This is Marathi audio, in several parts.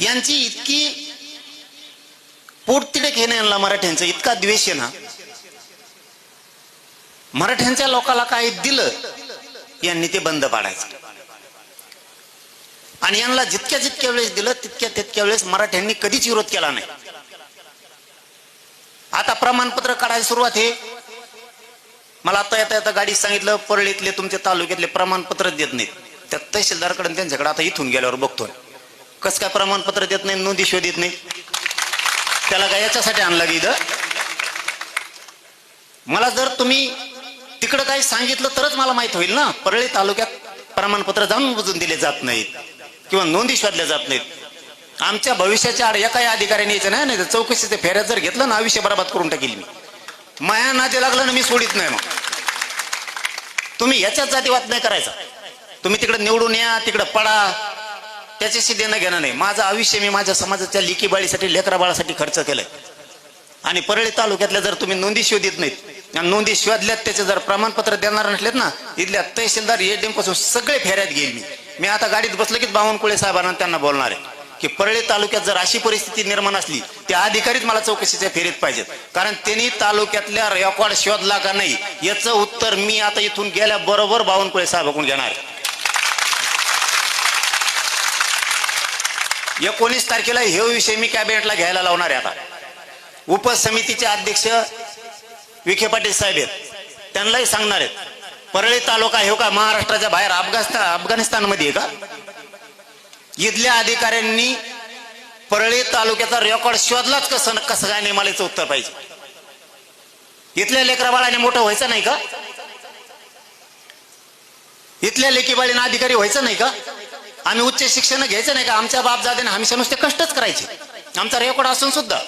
यांची इतकी पोटतिडक आहे यांना, मराठ्यांचा इतका द्वेष आहे ना, मराठ्यांच्या लोकाला काय दिलं यांनी ते बंद पाडायचं, आणि यांना जितक्या जितक्या वेळेस दिलं तितक्या वेळेस मराठ्यांनी कधीच विरोध केला नाही. आता प्रमाणपत्र काढायला सुरुवात आहे. मला आता येता गाडीत सांगितलं परळीतले तुमच्या तालुक्यातले प्रमाणपत्र देत नाहीत. त्या तहसीलदारकडे त्यांच्याकडे आता इथून गेल्यावर बघतोय कसं काय प्रमाणपत्र देत नाही, नोंदी शोध देत नाही. त्याला काय याच्यासाठी आणलं की इथं मला जर तुम्ही तिकडं काही सांगितलं तरच मला माहित होईल ना. परळी तालुक्यात प्रमाणपत्र जाणून बुजून दिले जात नाहीत किंवा नोंदी शोधल्या जात नाहीत. आमच्या भविष्याच्या आड एकाही अधिकाऱ्याने यायचं नाही. तर चौकशीचे फेऱ्यात जर घेतलं ना आयुष्य बरबाद करून टाकील मी. माया नाते लागलं ना मी सोडित नाही. मग तुम्ही याच्याच जातीवाद नाही करायचा. तुम्ही तिकडे निवडून या, तिकडे पडा, त्याच्याशी देणं घेणं नाही. माझं आयुष्य मी माझ्या समाजाच्या लिकी बाळीसाठी, लेकरा बाळासाठी खर्च केलंय. आणि परळी तालुक्यातल्या जर तुम्ही नोंदी शोधित नाहीत, नोंदी शोधल्यात त्याचे जर प्रमाणपत्र देणार नसलेत ना, इथल्या तहसीलदार एडीएम पासून सगळे फेऱ्यात घेईल मी आता गाडीत बसलं की बावनकुळे साहेबांना त्यांना बोलणार आहे की परळी तालुक्यात जर अशी परिस्थिती निर्माण असली त्या अधिकारीच मला चौकशीच्या फेरीत पाहिजेत. कारण त्यांनी तालुक्यातल्या रेकॉर्ड शोधला का नाही याचं उत्तर मी आता इथून गेल्याबरोबर बावनकुळे साहेबांकडून घेणार आहे. 19 तारखेला हे विषय मी कॅबिनेटला घ्यायला लावणार आहे. आता उपसमितीचे अध्यक्ष विखे पाटील साहेब आहेत, त्यांनाही सांगणार आहेत परळी तालुका हे का महाराष्ट्राच्या बाहेर अफगाणिस्तान मध्ये आहे का? इथल्या अधिकाऱ्यांनी परळी तालुक्याचा रेकॉर्ड शोधलाच कसं काय नाही, मला याचं उत्तर पाहिजे. इथल्या लेकरा बाळाने मोठं व्हायचं नाही का? इथल्या लेकी बाळीने अधिकारी व्हायचं नाही का? आम्ही उच्च शिक्षण घ्यायचं नाही का? आमच्या बापजादेने हमेशा नुसते कष्टच करायचे. आमचा रेकॉर्ड असून सुद्धा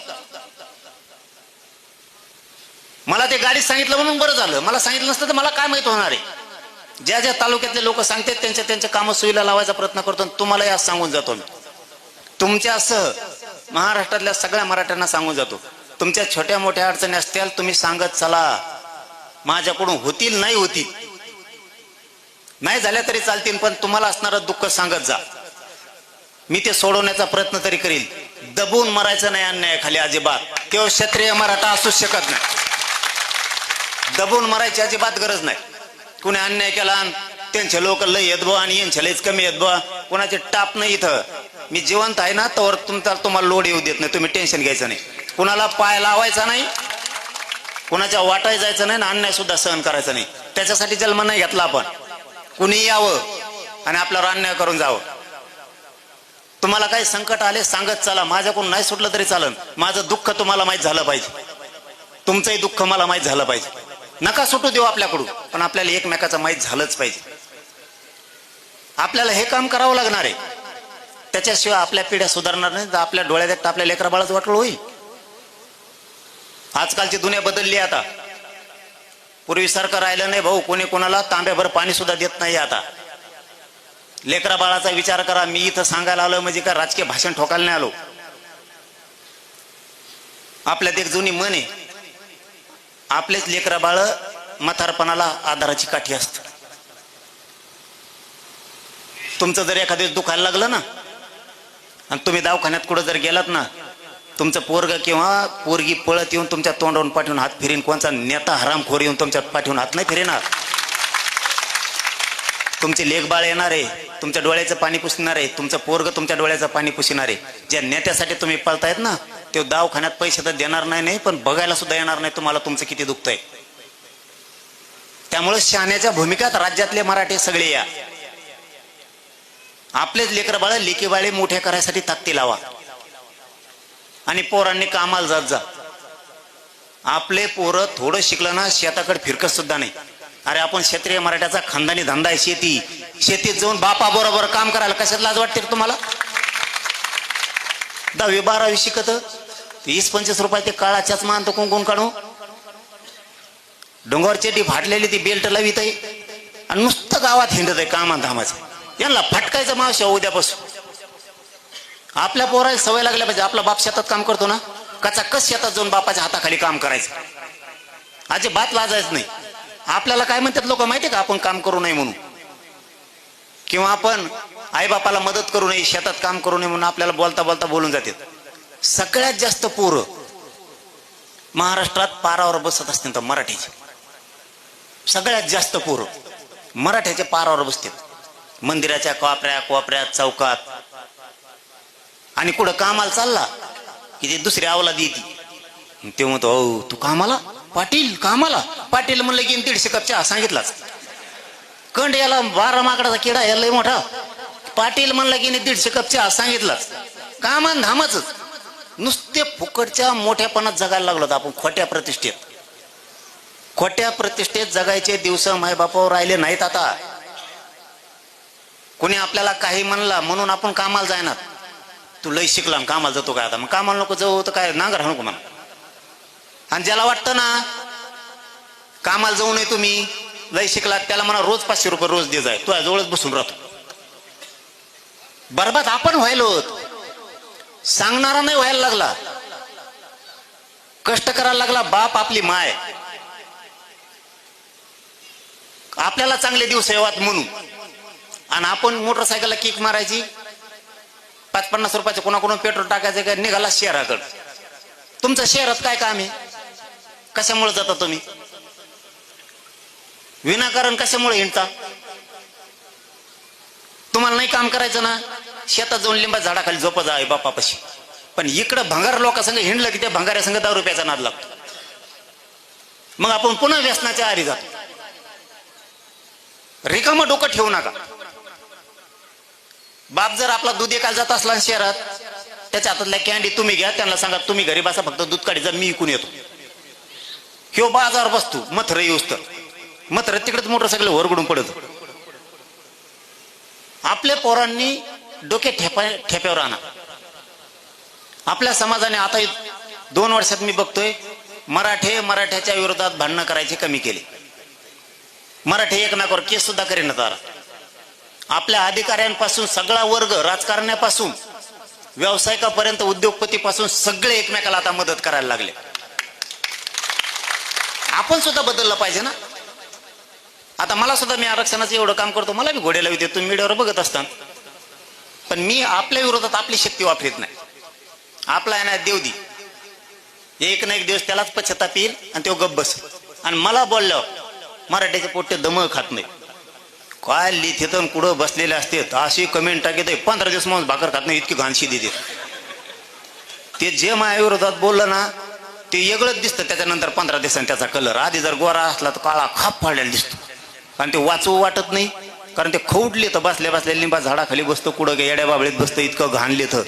मला ते गाडीत सांगितलं म्हणून बरं झालं. मला सांगितलं नसतं तर मला काय माहित होणार आहे. ज्या ज्या तालुक्यातले लोक सांगतात त्यांच्या कामं सुविधा लावायचा प्रयत्न करतो. तुम्हाला आज सांगून जातो मी, तुमच्यासह महाराष्ट्रातल्या सगळ्या मराठ्यांना सांगून जातो, तुमच्या छोट्या मोठ्या अडचणी असतील तुम्ही सांगत चला. माझ्याकडून होतील नाही होतील, नाही झाल्या तरी चालतील, पण तुम्हाला असणारं दुःख सांगत जा. मी ते सोडवण्याचा प्रयत्न तरी करील. दबून मरायचं नाही अन्यायाखाली अजिबात. तेव्हा क्षत्रिय मराठा असू शकत नाही. दबून मरायची अजिबात गरज नाही. कुणी अन्याय केला त्यांचे लोक लय येत बा आणि यांच्या लयच कमी येत बा, कुणाचे टाप नाही. इथं मी जिवंत आहे ना तर तुम्हाला लोड येऊ देत नाही. तुम्ही टेन्शन घ्यायचं नाही. कुणाला पाय लावायचा नाही, कुणाच्या वाटाय जायचं नाही, अन्याय सुद्धा सहन करायचा नाही. त्याच्यासाठी जन्म नाही घेतला आपण. कुणी यावं आणि आपल्यावर अन्याय करून जावं. तुम्हाला काही संकट आले सांगत चला. माझ्याकडून नाही सुटलं तरी चालन. माझं दुःख तुम्हाला माहित झालं पाहिजे, तुमचंही दुःख मला माहित झालं पाहिजे. नका सुटू देऊ आपल्याकडून, पण आपल्याला एकमेकाचं माहित झालंच पाहिजे. आपल्याला हे काम करावं लागणार आहे. त्याच्याशिवाय आपल्या पिढ्या सुधारणार नाही. तर आपल्या डोळ्यात एकटं आपल्या लेकरा बाळाचं वाटलं होईल. आजकालची दुनिया बदलली. आता पूर्वीसारखं राहिलं नाही भाऊ. कोणी कोणाला तांब्याभर पाणी सुद्धा देत नाही. आता लेकरा बाळाचा विचार करा. मी इथं सांगायला आलो म्हणजे का राजकीय भाषण ठोकायला नाही आलो. आपल्यात एक जुनी म्हण आहे, आपलेच लेकरा बाळ म्हातारपणाला आधाराची काठी असत. तुमचं जर एखाद्या दुखायला लागलं ना आणि तुम्ही दवाखान्यात कुठं जर गेलात ना, तुमचं पोरग किंवा पोरगी पळत येऊन तुमच्या तोंडावरून पाठवून हात फिरीन. कोणचा नेता हरामखोर येऊन तुमच्या पाठवून हात नाही फिरेणार. तुमचे लेक बाळ येणार आहे, तुमच्या डोळ्याचं पाणी पुसणार आहे. तुमचं पोरग तुमच्या डोळ्याचं पाणी पुसणार आहे. ज्या नेत्यासाठी तुम्ही पळतायत ना ते दवाखान्यात पैसे तर देणार नाही, पण बघायला सुद्धा येणार नाही तुम्हाला तुमचं किती दुखतंय. त्यामुळे शहाण्याच्या भूमिकात राज्यातले मराठी सगळे या. आपलेच लेकर बाळ लेकी बाळे मोठे करायसाठी ताकदी लावा आणि पोरांनी कामाला जात जा. आपले पोरं थोडं शिकलं ना शेताकडे फिरकत सुद्धा नाही. अरे आपण क्षत्रिय मराठ्याचा खानदानी धंदा आहे शेती. शेतीत जाऊन बापा बरोबर काम करायला कशात लाज वाटते तुम्हाला? 10वी 12वी शिकत 20-25 रुपये ते काळाच्याच मानतो कुंकून काढू. डोंगर चेटी फाटलेली ती बेल्ट लावित आहे आणि नुसतं गावात हिंडत आहे कामा धामाचं. यांना फटकायचं मावशा उद्यापासून. आपल्या पोराला सवय लागल्या पाहिजे. आपला बाप शेतात काम करतो ना, कचा कस शेतात जाऊन बापाच्या हाताखाली काम करायचं. अजिबात लाजायचं नाही. आपल्याला काय म्हणतात लोक माहितीये का, आपण काम करू नये म्हणून. किंवा आपण आईबापाला मदत करू नये, शेतात काम करू नये म्हणून आपल्याला बोलता बोलता बोलून जातात। सगळ्यात जास्त पोरं महाराष्ट्रात पारावर बसत असतील तर मराठीचे, सगळ्यात जास्त पोरं मराठ्याच्या पारावर बसतात, मंदिराच्या कोपऱ्यात चौकात। आणि कुठं कामाला चालला की ते दुसरी अवलाद येते, ते म्हणतो ओ तू कामाला, पाटील कामाला, पाटील म्हणलं की 150 कप चहा सांगितलाच। कंड याला 12 माकडाचा किडा याला मोठा, पाटील म्हणलं की 150 कप चहा सांगितलाच। कामान धामच नुसते फुकटच्या मोठ्यापणात जगायला लागलो आपण, खोट्या प्रतिष्ठेत। खोट्या प्रतिष्ठेत जगायचे दिवस मायबापावर राहिले नाहीत आता। कोणी आपल्याला काही म्हणला म्हणून आपण कामाला जायनात, तू लय शिकला कामाला जातो काय आता, मग कामाला नको जाऊ तर काय नांगर नको म्हणा। आणि ज्याला वाटतं ना कामाला जाऊ नये तुम्ही लय शिकलात, त्याला म्हणा रोज 500 रुपये रोज दे जाय, तुझ्या जवळच बसून राहतो। बरबाद आपण व्हायलो, सांगणारा नाही व्हायला लागला, कष्ट करायला लागला बाप आपली माय, आपल्याला चांगले दिवस येवात म्हणून। आणि आपण मोटरसायकलला किक मारायची, 50-50 रुपयाचं कोणाकडून पेट्रोल टाकायचं काय, निघाला शहराकडे। तुमचं शहरात काय काम आहे, कशामुळे जाता तुम्ही, विनाकारण कशामुळे हिंडता? तुम्हाला नाही काम करायचं ना, शेतात जाऊन लिंबा झाडाखाली झोपा जा आई बापापाशी। पण इकडं भंगार लोकांसंग हिंडलं की त्या भंगाऱ्या संघ 10 रुपयाचा नाद लागतो, मग आपण पुन्हा व्यसनाच्या आहारी जातो। रिकामं डोकं ठेवू नका। बाप जर आपला दूध एकायला जात असला शहरात, त्याच्या हातातल्या कॅन्डी तुम्ही घ्या, त्यांना सांगा तुम्ही घरी बसा, फक्त दूध काढी जा, मी इकून येतो। ह्यो बाजार बसतो मथर येऊस तर, मथर तिकडेच मोटरसायकल वरगडून पडत। आपल्या पोरांनी डोके ठेप्यावर आणा। आपल्या समाजाने आता 2 वर्षात मी बघतोय मराठ्याच्या विरोधात भांडणं करायचे कमी केले। मराठी एकमेकावर केस सुद्धा करेनात आला। आपल्या अधिकाऱ्यांपासून सगळा वर्ग, राजकारण्यापासून व्यावसायिकापर्यंत, उद्योगपतीपासून सगळे एकमेकाला आता मदत करायला लागले। आपण सुद्धा बदललं पाहिजे ना। आता मला सुद्धा, मी आरक्षणाचं एवढं काम करतो, मला बी घोड्याला येते, तुम्ही मीडियावर बघत असतात, पण मी आपल्या विरोधात आपली शक्ती वापरत नाही। आपला आहे ना देवदी, एक ना एक दिवस त्यालाच पश्चाताप येईल आणि तो गप्प बस। आणि मला बोलल्यावर मराठ्याचे पोट्टे दम खात नाही, काय लिहित कुठं बसलेले असते, अशी कमेंट टाकत 15 दिवस माणूस भाकर खात नाही, इतकी घाणशी देते। ते जे माझ्या विरोधात बोललं ना ते वेगळंच दिसतं, त्याच्यानंतर 15 दिवसांनी त्याचा कलर, आधी जर गोरा असला तर काळा खाप फाडलेला दिसतो। कारण ते वाचू वाटत नाही, कारण ते खौडले तर बसल्या बसल्या लिंबा झाडाखाली बसतो, कुठं येड्या बाबळीत बसतं, इतकं घाण लिहितं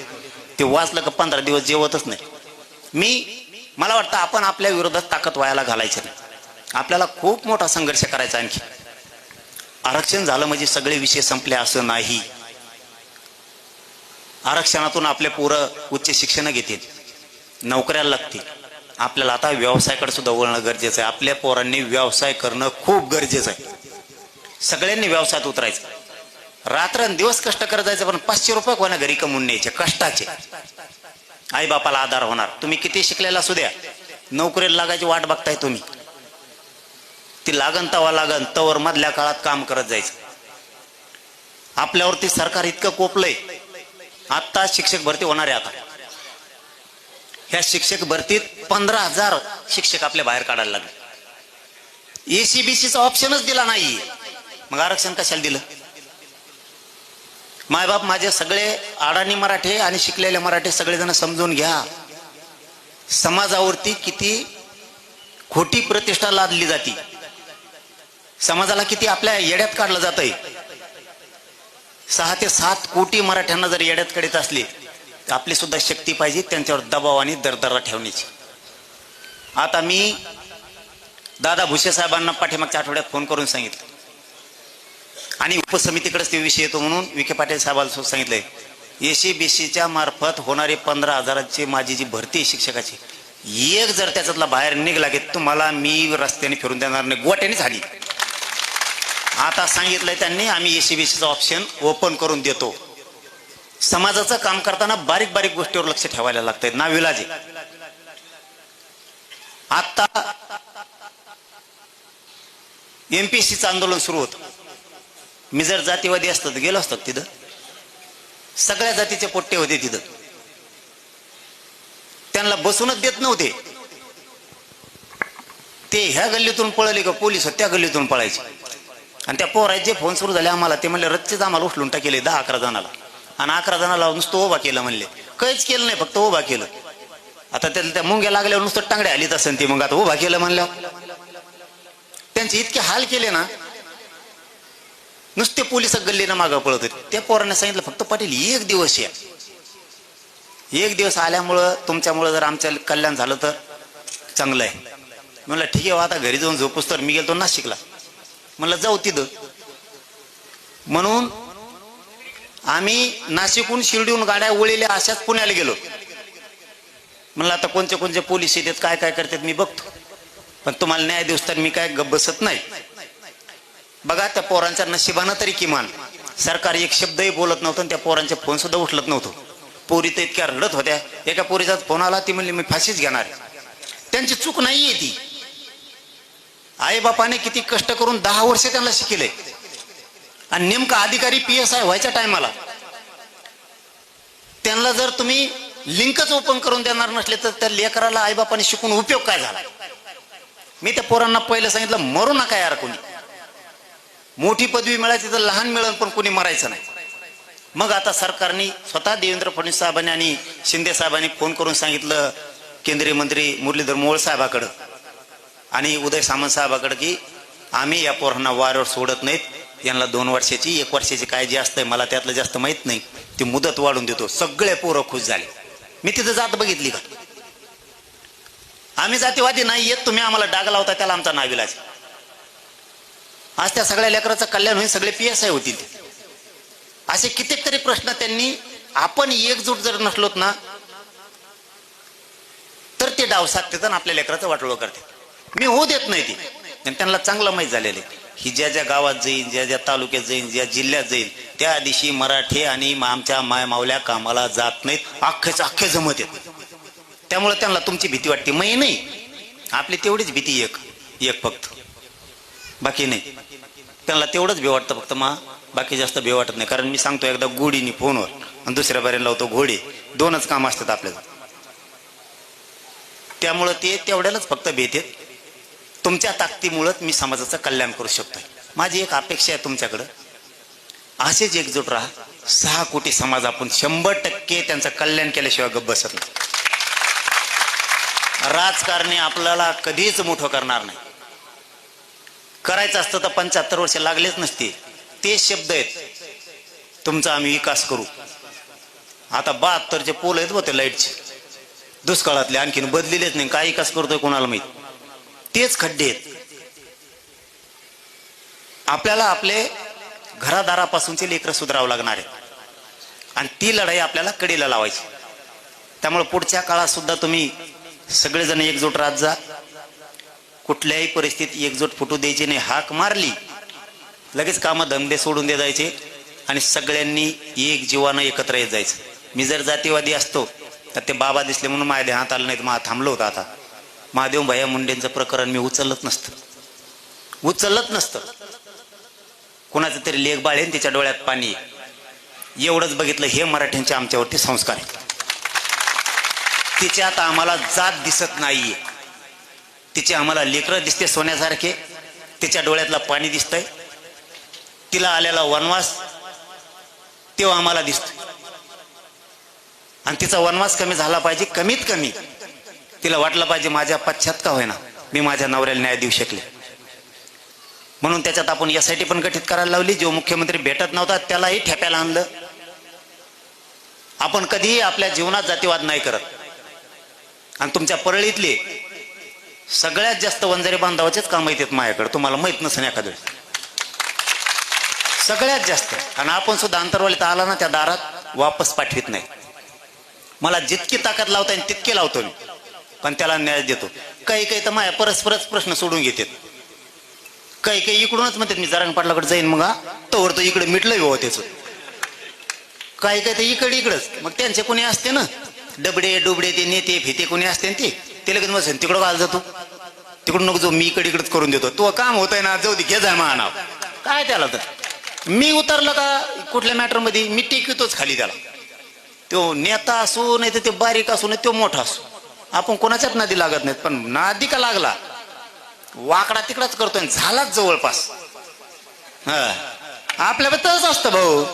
ते वाचलं का 15 दिवस जेवतच नाही। मला वाटतं आपण आपल्या विरोधात ताकद व्हायला घालायची नाही, आपल्याला खूप मोठा संघर्ष करायचा। आणखी आरक्षण झालं म्हणजे सगळे विषय संपले असं नाही। आरक्षणातून आपले पोरं उच्च शिक्षण घेतील, नोकऱ्याला लागतील। आपल्याला आता व्यवसायाकडे सुद्धा वळणं गरजेचं आहे। आपल्या पोरांनी व्यवसाय करणं खूप गरजेचं आहे। सगळ्यांनी व्यवसायात उतरायचं, रात्रंदिवस कष्ट करत जायचं, पण 500 रुपये कोणा घरी कमवून न्यायचे कष्टाचे। आई बापाला आधार होणार। तुम्ही किती शिकलेला असू द्या, नोकरीला लागायची वाट बघताय तुम्ही, ती लागन तवा लागन तवर मधल्या काळात काम करत जायचं। आपल्यावरती सरकार इतकं कोपलंय, आता शिक्षक भरती होणार आहे। आता ह्या शिक्षक भरतीत 15,000 शिक्षक आपल्या बाहेर काढायला लागले। एसीबीसीचा ऑप्शनच दिला नाही, मग आरक्षण कशाला दिलं? मायबाप माझे सगळे अडाणी मराठे आणि शिकलेले मराठे सगळेजण समजून घ्या, समाजावरती किती खोटी प्रतिष्ठा लादली जाती, समाजाला किती आपल्या येड्यात काढलं जातंय। 6 ते 7 कोटी मराठ्यांना जर येड्यात काढत असले तर आपली सुद्धा शक्ती पाहिजे त्यांच्यावर दबाव आणि दरदरा ठेवण्याची। आता मी दादा भुसे साहेबांना पाठीमागच्या आठवड्यात फोन करून सांगितलं, आणि उपसमितीकडेच ते विषय येतो म्हणून विखे पाटील साहेबांना सांगितलंय, एसीबीसीच्या मार्फत होणारी 15,000ची माझी जी भरती शिक्षकाची, एक जर त्याच्यातला बाहेर निघला की तुम्हाला मी रस्त्याने फिरून देणार नाही, गोट्याने झाली। आता सांगितलंय त्यांनी, आम्ही एसीबीसीचा ऑप्शन ओपन करून देतो। समाजाचं काम करताना बारीक बारीक गोष्टीवर लक्ष ठेवायला लागतंय, नाविलाज आहे। आता एमपीएससीचं आंदोलन सुरू होतं, मी जर जातीवादी असतो तर गेलो असतो तिथं. सगळ्या जातीचे पोट्टे होते तिथं, त्यांना बसूनच देत नव्हते. ते ह्या गल्लीतून पळले का पोलीस त्या गल्लीतून पळायचे. आणि त्या पोराचे फोन सुरू झाले आम्हाला, ते म्हणले रच्चेच आम्हाला उचलून टाकेले 10-11 जणाला, आणि 11 जणाला नुसतं उभा केलं म्हणले. काहीच केलं नाही, फक्त उभा केलं. आता त्या मुंग्या लागल्यावर नुसतं टांगड्या आलीत असेल ती, मग आता उभा केलं म्हणल्यावर त्यांचे इतके हाल केले ना, नुसते पोलिस गल्लीनं मागं पळत होते. त्या पोरांना सांगितलं फक्त पाटील एक दिवस या, एक दिवस आल्यामुळं तुमच्यामुळं जर आमचं कल्याण झालं तर चांगलं आहे. म्हणलं ठीक आहे, आता घरी जाऊन झोपूस तर मी गेलो नाशिकला. म्हणलं जाऊ तिथं. म्हणून आम्ही नाशिकहून शिर्डीहून गाड्या वळलेल्या अशाच पुण्याला गेलो. म्हणलं आता कोणते कोणते पोलीस येतात काय काय करतात मी बघतो, पण तुम्हाला न्याय दिवस तर मी काय गप्प बसत नाही. बघा त्या पोरांच्या नशिबानं तरी किमान सरकार एक शब्दही बोलत नव्हतं, आणि त्या पोरांचे फोन सुद्धा उचलत नव्हतं. पोरी तर इतक्या रडत होत्या. एका पोरीचा फोन आला, ती म्हणली मी फाशीच घेणार. त्यांची चूक नाहीये ती. आई बापाने किती कष्ट करून 10 वर्ष त्यांना शिकले, आणि नेमका अधिकारी PSI व्हायच्या टायमाला त्यांना जर तुम्ही लिंकच ओपन करून देणार नसले तर त्या लेकराला आई बापाने शिकून उपयोग काय झाला. मी त्या पोरांना पहिलं सांगितलं मरू नका यार, कोणी मोठी पदवी मिळायची तर लहान मिळेल, पण कोणी मरायचं नाही. मग आता सरकारने स्वतः देवेंद्र फडणवीस साहेबांनी आणि शिंदे साहेबांनी फोन करून सांगितलं केंद्रीय मंत्री मुरलीधर मोहोळ साहेबाकडं आणि उदय सामंत साहेबाकडे की आम्ही या पोरांना वाऱ्यावर सोडत नाहीत, यांना 2 वर्षाची 1 वर्षाची काय जे असतंय मला त्यातलं जास्त माहित नाही, ती मुदत वाढून देतो. सगळे पोरं खुश झाले. मी तिथं जात बघितली का, आम्ही जातीवादी नाही येत, तुम्ही आम्हाला डाग लावता त्याला आमचा नाविलाज. आज त्या सगळ्या लेकराचं कल्याण होईल, सगळे PSI होतील. असे कित्येक तरी प्रश्न त्यांनी, आपण एकजूट जर नसलोत ना तर ते डाव साधतात आणि आपल्या लेकराचं वाटोळं करतात. मी होऊ देत नाही ती, त्यांना चांगलं माहीत झालेलं आहे ही ज्या ज्या गावात जाईल, ज्या ज्या तालुक्यात जाईल, ज्या जिल्ह्यात जाईल, त्या दिवशी मराठी आणि आमच्या माय मावल्या कामाला जात नाहीत, अख्खे जमत येत. त्यामुळे त्यांना तुमची भीती वाटते, मै नाही, आपली तेवढीच भीती एक फक्त, बाकी नाही. त्यांना तेवढंच भे वाटतं फक्त, बाकी जास्त भे वाटत नाही. कारण मी सांगतो एकदा गोडीनी फोनवर आणि दुसऱ्या बारीला लावतो घोडे, 2च काम असतात आपल्याला. त्यामुळं ते तेवढ्यालाच फक्त भीतेत. तुमच्या ताकदीमुळेच मी समाजाचं कल्याण करू शकतोय. माझी एक अपेक्षा आहे तुमच्याकडं, असेच एकजूट राहा. 6 कोटी समाज आपण 100% त्यांचं कल्याण केल्याशिवाय गप्प बसत नाही. राजकारणी आपल्याला कधीच मोठं करणार नाही. करायचं असतं तर 75 वर्ष लागलेच नसते. ते शब्द आहेत तुमचा आम्ही विकास करू. आता 72चे पोल आहेत होते लाईटचे, दुष्काळातले आणखीन बदलेलेच नाही. काय विकास करतोय कोणाला माहित. तेच खड्डे आहेत. आपल्याला आपले घरादारापासूनचे लेकरं सुधारावं लागणार आहे, आणि ती लढाई आपल्याला कडेला लावायची. त्यामुळे पुढच्या काळात सुद्धा तुम्ही सगळेजण एकजूट राहत जा. कुठल्याही परिस्थितीत एकजूट फुटू द्यायची नाही. हाक मारली लगेच कामं धंदे सोडून दे जायचे, आणि सगळ्यांनी एक जीवानं एकत्र येत जायचं. मी जर जातीवादी असतो तर ते बाबा दिसले म्हणून माझ्या ध्यानात आलं नाही, मला थांबलं होतं. आता महादेव भैया मुंडेंचं प्रकरण मी उचलत नसतं. कोणाचं तरी लेख बाळ आहे त्याच्या डोळ्यात पाणी, एवढंच बघितलं. हे मराठ्यांचे आमच्यावरती संस्कार आहेत. तिच्यात आम्हाला जात दिसत नाहीये, तिचे आम्हाला लेकरं दिसते सोन्यासारखे, तिच्या डोळ्यातलं पाणी दिसतंय, तिला आलेला वनवास तेव्हा आम्हाला दिसतो. आणि तिचा वनवास कमी झाला पाहिजे. कमीत कमी तिला वाटलं पाहिजे माझ्या पश्चात का होईना मी माझ्या नवऱ्याला न्याय देऊ शकले. म्हणून त्याच्यात आपण SIT पण गठीत करायला लावली. जो मुख्यमंत्री भेटत नव्हता त्यालाही ठेप्याला आणलं. आपण कधीही आपल्या जीवनात जातीवाद नाही करत. आणि तुमच्या परळीतले सगळ्यात जास्त वंजारी बांधवाचेच काम येतात माझ्याकडे, तुम्हाला माहित नसेल एखाद्या सगळ्यात जास्त. आणि आपण सुद्धा अंतरवालीत आला ना त्या दारात वापस पाठवित नाही. मला जितकी ताकद लावता येईल तितके लावतो मी, पण त्याला न्याय देतो. काही काही तर माझ्या परस्परच प्रश्न सोडून घेतात. काही काही इकडूनच म्हणतात मी जरांग पाटलाकडे जाईन, मग तोवर तो इकडे मिटलं हो त्याचं. काही काही तर इकडंच. मग त्यांचे कोणी असते ना डबडे डुबडे, ते नेते फिते कोणी असते ते लगेच मग तिकडं घाल जातो, तिकडून नको जो मी इकडेच करून देतो. तो काम होतंय ना, जाऊ दे घे जा मा नाव काय त्याला. तर मी उतरलं का कुठल्या मॅटर मध्ये मी टेकवितोच खाली त्याला. तो नेता असो नाही तर ते बारीक असो नाही तो मोठा असो, आपण कोणाच्याच नादी लागत नाहीत. पण नादी का लागला वाकडा तिकडाच करतोय, झालाच जवळपास. आपल्याबद्दलच असतं भाऊ.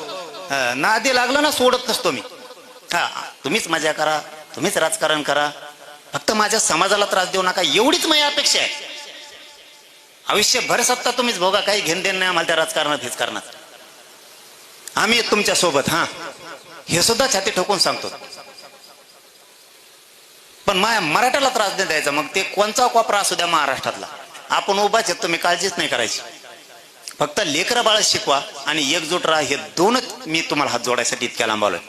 नादी लागलं ना सोडत नसतो मी. तुम्हीच मजा करा, तुम्हीच राजकारण करा, फक्त माझ्या समाजाला त्रास देऊ नका, एवढीच माझी अपेक्षा आहे. आयुष्यभर सत्ता तुम्हीच भोगा, काही घेण देण नाही आम्हाला त्या राजकारणात हेच करणार. आम्ही तुमच्या सोबत, हे सुद्धा छाती ठोकून सांगतो. पण माझ्या मराठ्याला त्रास नाही द्यायचा, मग ते कोणचा कोपरा असू द्या महाराष्ट्रातला. आपण उभाच आहेत, तुम्ही काळजीच नाही करायची. फक्त लेकरं बाळ शिकवा आणि एकजूट राहा, हे दोनच मी तुम्हाला हात जोडायसाठी इतक्या लांबवलोय.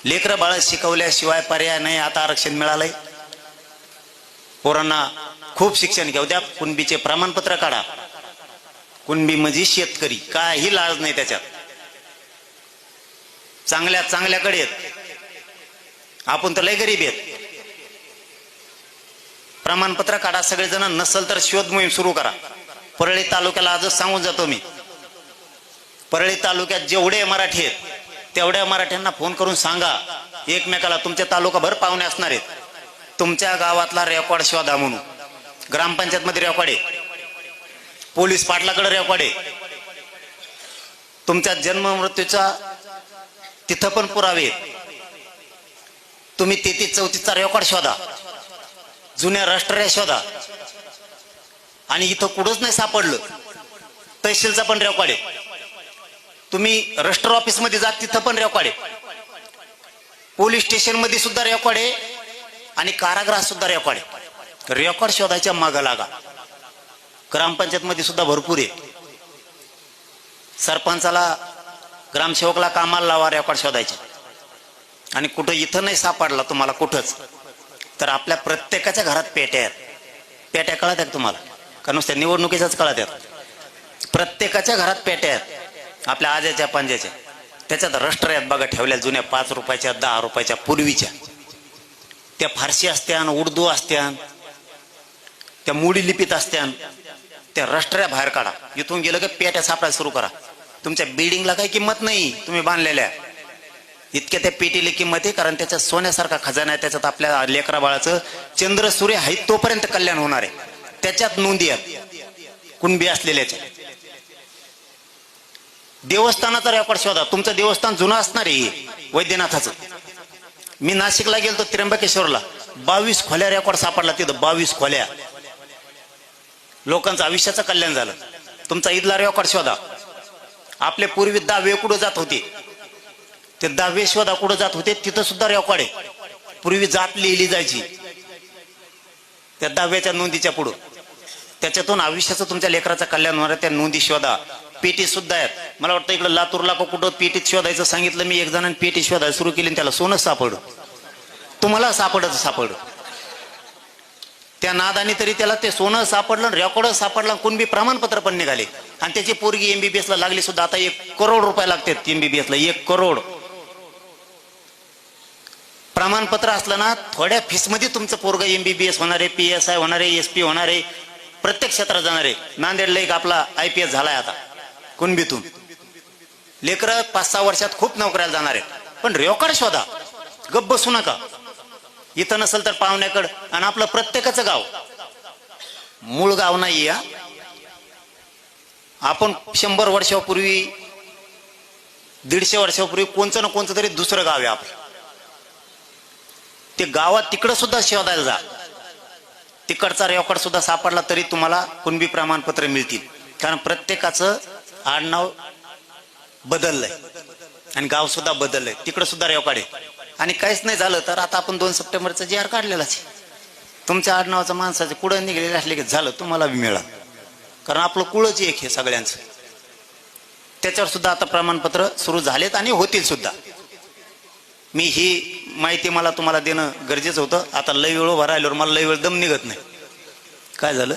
लेकरं बाळ शिकवल्याशिवाय पर्याय नाही. आता आरक्षण मिळालंय, पोरांना खूप शिक्षण घेऊ द्या. कुणबीचे प्रमाणपत्र काढा. कुणबी म्हणजे शेतकरी, काही लाज नाही त्याच्यात. चांगल्याकडे आहेत, आपण तर लय गरीब आहेत. प्रमाणपत्र काढा सगळेजण. नसल तर शोध मोहीम सुरू करा. परळी तालुक्याला आजच सांगून जातो मी, परळी तालुक्यात जेवढे मराठी आहेत तेवढ्या मराठ्यांना फोन करून सांगा एकमेकाला, तुमच्या तालुकाभर पाहुणे असणार आहेत, तुमच्या गावातला रेकॉर्ड शोधा म्हणून. ग्रामपंचायत मध्ये रेकॉर्ड आहे, पोलीस पाटलाकडे रेकॉर्ड आहे, तुमच्या जन्म मृत्यूचा तिथं पण पुरावे. तुम्ही 33-34चा रेकॉर्ड शोधा, जुन्या राष्ट्रीय शोधा. आणि इथं कुठंच नाही सापडलं, तहसीलचा पण रेकॉर्ड आहे. तुम्ही रजिस्टर ऑफिस मध्ये जा, तिथं पण रेकॉर्ड आहे. पोलीस स्टेशन मध्ये सुद्धा रेकॉर्ड आहे आणि कारागृहात सुद्धा रेकॉर्ड आहे. रेकॉर्ड शोधायच्या मागं लागा. ग्रामपंचायत मध्ये सुद्धा भरपूर आहे. सरपंचाला ग्रामसेवकला कामाला लावा रेकॉर्ड शोधायचे. आणि कुठं इथं नाही सापडला तुम्हाला कुठंच, तर आपल्या प्रत्येकाच्या घरात पेट्या आहेत. पेट्या कळत आहेत तुम्हाला का नुसत्या निवडणुकीच्याच कळत आहेत? प्रत्येकाच्या घरात पेट्या आहेत आपल्या आज्याच्या पंजाच्या. त्याच्यात रजिस्टर आहेत बघा ठेवल्या, जुन्या 5 रुपयाच्या 10 रुपयाच्या पूर्वीच्या. त्या फारसी असत्यान, उर्दू असत्यान, त्या मोडी लिपीत असत्यान. त्या रजिस्टऱ्या बाहेर काढा. इथून गेलं की पेट्या सापडायला सुरू करा. तुमच्या बिल्डिंगला काही किंमत नाही तुम्ही बांधलेल्या, इतक्या त्या पेटीला किंमत आहे, कारण त्याच्यात सोन्यासारखा खजाना आहे. त्याच्यात आपल्या लेकरा बाळाचं चंद्र सूर्य आहे तोपर्यंत कल्याण होणार आहे. त्याच्यात नोंदी आहेत कुणबी असलेल्याच्या. देवस्थानाचा रेकॉर्ड शोधा. तुमचं देवस्थान जुनं असणार आहे वैद्यनाथाचं. मी नाशिकला गेलो त्र्यंबकेश्वरला, 22 खोल्या रेकॉर्ड सापडला तिथं. 22 खोल्या, लोकांचं आयुष्याचं कल्याण झालं. तुमचा इथला रेकॉर्ड शोधा. आपले पूर्वी दहावे कुठं जात होते, ते 10वे शोधा कुठं जात होते, तिथं सुद्धा रेकॉर्ड आहे. पूर्वी जात लिहिली जायची त्या 10व्याच्या नोंदीच्या पुढं. त्याच्यातून आयुष्याचं तुमच्या लेकराचं कल्याण होणार आहे. त्या नोंदी शोधा. पेटी सुद्धा आहेत. मला वाटतं इकडं लातूरला कुठं पेटीत शोधायचं सांगितलं मी, एक जणांनी पेटी शोधायला सुरू केली, त्याला सोनं सापडलं. तुम्हाला सापडलं त्या नादानी तरी त्याला ते सोनं सापडलं, रेकॉर्ड सापडला, कुणबी प्रमाणपत्र पण निघाले. आणि त्याची पोरगी MBBS ला लागली सुद्धा. आता 1 करोड रुपये लागतात MBBS ला, 1 करोड. प्रमाणपत्र असलं ना, थोड्या फीस मध्ये तुमचं पोरग MBBS होणार आहे, PSI होणार आहे, SP होणार आहे, प्रत्येक क्षेत्रात जाणार आहे. नांदेडला एक आपला IPS झालाय आता कुणबीतून. लेकरं 5-6 वर्षात खूप नोकऱ्याला जाणार आहेत. पण रेकॉर्ड शोधा, गप्प बसू नका. इथं नसेल तर पाहुण्याकडं. आणि आपलं प्रत्येकाचं गाव मूळ गाव नाही या. आपण 100 वर्षापूर्वी 150 वर्षापूर्वी कोणचं ना कोणतं तरी दुसरं गाव आहे आपलं. ते गावात तिकडं सुद्धा शोधायला जा. तिकडचा रेकॉर्ड सुद्धा सापडला तरी तुम्हाला कुणबी प्रमाणपत्र मिळतील. कारण प्रत्येकाचं आडनाव बदललंय आणि गाव सुद्धा बदललंय. तिकडं सुद्धा रेकॉर्ड आहे. आणि काहीच नाही झालं तर आता आपण 2 सप्टेंबरचा JR काढलेलाच आहे. तुमच्या आडनावाचं माणसाचे पुढे निघलेले असले की झालं, तुम्हाला बी मिळालं. कारण आपलं कुळच एक हे सगळ्यांचं. त्याच्यावर सुद्धा आता प्रमाणपत्र सुरू झालेत आणि होतील सुद्धा. मी ही माहिती मला तुम्हाला देणं गरजेचं होतं. आता लय वेळ उभा राहिल्यावर मला लय वेळ दम निघत नाही. काय झालं?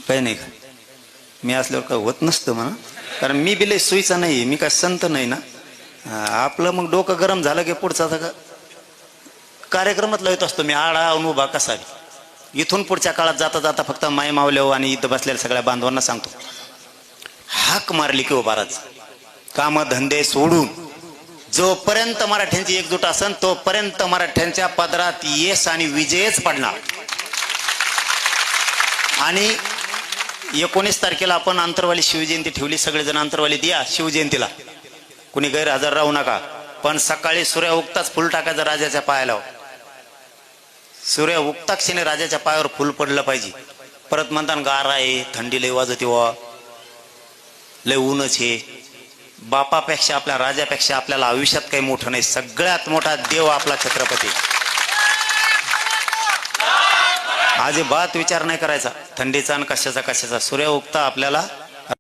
काही नाही का? मी असल्यावर काय होत नसतं म्हणा, कारण मी बी लय सुईचा नाही, मी काय संत नाही ना. आपलं मग डोकं गरम झालं की पुढचा कार्यक्रमात लावत असतो मी, आडा उभा कसा. इथून पुढच्या काळात जाता जाता फक्त माय मावल्या आणि इथं बसलेल्या सगळ्या बांधवांना सांगतो, हाक मारली की उभा राहायचं. काम धंदे सोडून जोपर्यंत मराठ्यांची एकजूट असेल तोपर्यंत मराठ्यांच्या पदरात यश आणि विजयच पडणार. आणि 19 तारखेला आपण आंतरवाली शिवजयंती ठेवली. सगळेजण आंतरवालीत या शिवजयंतीला, कुणी गैरहजर राहू नका. पण सकाळी सूर्य उगताच फुल टाकायचं राजाच्या पायाला. सूर्य उगता क्षणी राजाच्या पायावर फुल पडलं पाहिजे. परत म्हणतात गार आहे, थंडी लय वाजते, वा लय ऊनच हे. बापापेक्षा आपल्या राजापेक्षा आपल्याला आयुष्यात काही मोठं नाही. सगळ्यात मोठा देव आपला छत्रपती. अजिबात विचार नाही करायचा थंडीचा आणि कशाचा. सूर्य उगता आपल्याला